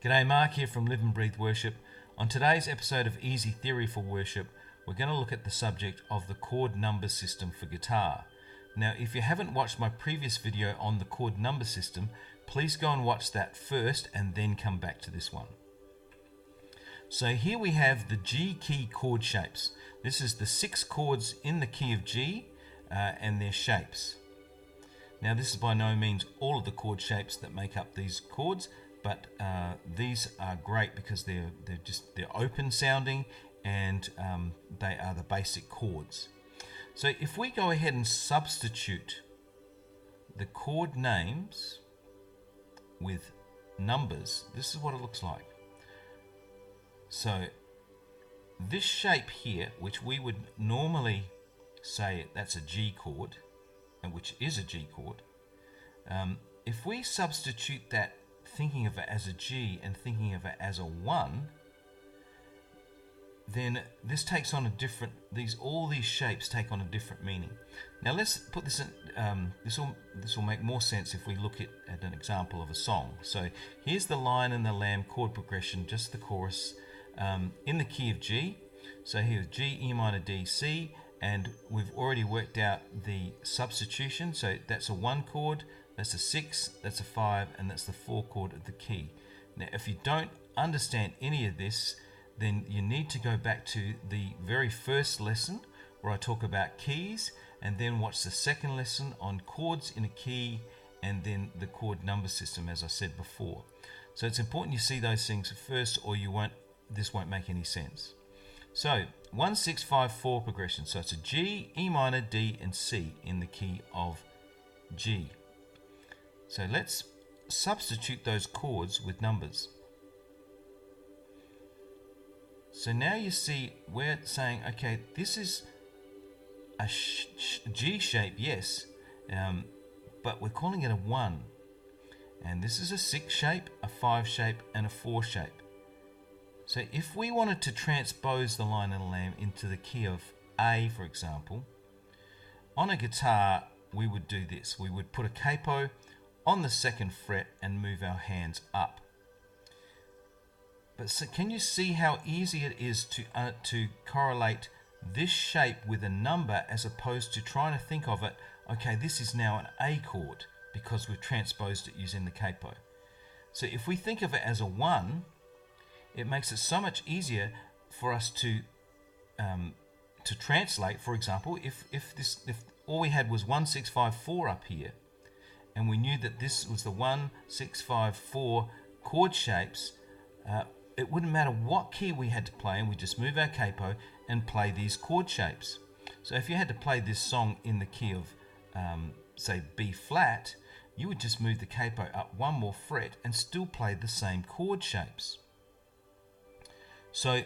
G'day, Mark here from Live and Breathe Worship. On today's episode of Easy Theory for Worship, we're going to look at the subject of the chord number system for guitar. Now, if you haven't watched my previous video on the chord number system, please go and watch that first and then come back to this one. So here we have the G key chord shapes. This is the 6 chords in the key of G and their shapes. Now, this is by no means all of the chord shapes that make up these chords, but these are great because they're open sounding and they are the basic chords. So if we go ahead and substitute the chord names with numbers, this is what it looks like. So this shape here, which we would normally say that's a G chord, and which is a G chord, if we substitute that, thinking of it as a G and thinking of it as a 1, then this takes on a different, all these shapes take on a different meaning. Now let's put this in, this will make more sense if we look at an example of a song. So here's the Lion and the Lamb chord progression, just the chorus, in the key of G. So here's G, E minor, D, C, and we've already worked out the substitution. So that's a 1 chord, that's a 6, that's a 5, and that's the 4 chord of the key. Now, if you don't understand any of this, then you need to go back to the very first lesson where I talk about keys, and then watch the second lesson on chords in a key, and then the chord number system, as I said before. So it's important you see those things first, or this won't make any sense. So 1, 6, 5, 4 progression. So it's a G, E minor, D, and C in the key of G. So let's substitute those chords with numbers. So now you see we're saying, okay, this is a G shape, yes, but we're calling it a 1. And this is a 6 shape, a 5 shape, and a 4 shape. So if we wanted to transpose the Lion and the Lamb into the key of A, for example, on a guitar, we would do this. We would put a capo on the 2nd fret and move our hands up. But so can you see how easy it is to correlate this shape with a number, as opposed to trying to think of it, okay, this is now an A chord because we've transposed it using the capo. So if we think of it as a 1, it makes it so much easier for us to translate. For example, if all we had was 1, 6, 5, 4 up here, and we knew that this was the 1, 6, 5, 4 chord shapes, it wouldn't matter what key we had to play, and we just move our capo and play these chord shapes. So if you had to play this song in the key of, say, B flat, you would just move the capo up 1 more fret and still play the same chord shapes. So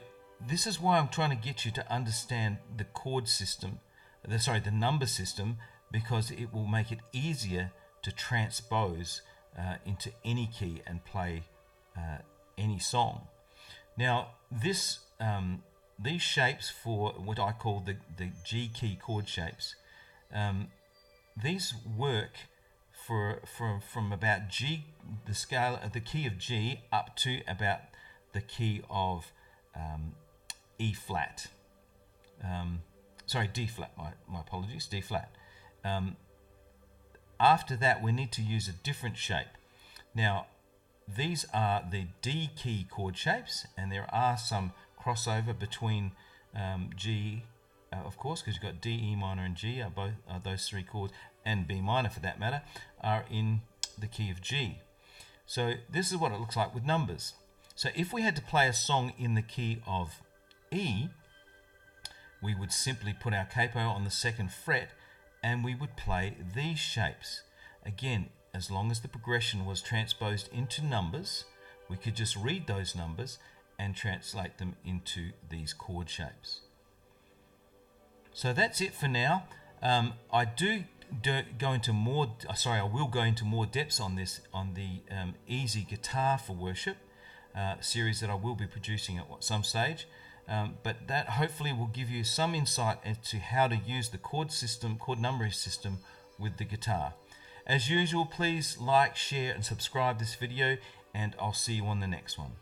this is why I'm trying to get you to understand the chord system, the number system, because it will make it easier to transpose into any key and play any song. Now, these shapes for what I call the G key chord shapes, these work from about G, the scale of the key of G, up to about the key of E flat. D flat. My apologies, D flat. After that, we need to use a different shape. Now, these are the D key chord shapes, and there are some crossover between G, of course, because you've got D, E minor, and G are those 3 chords, and B minor for that matter, are in the key of G. So this is what it looks like with numbers. So if we had to play a song in the key of E, we would simply put our capo on the 2nd fret and we would play these shapes. Again, as long as the progression was transposed into numbers, we could just read those numbers and translate them into these chord shapes. So that's it for now. I will go into more depths on this on the Easy Guitar for Worship series that I will be producing at some stage. But that hopefully will give you some insight as to how to use the chord numbering system with the guitar. As usual, please like, share and subscribe this video, and I'll see you on the next one.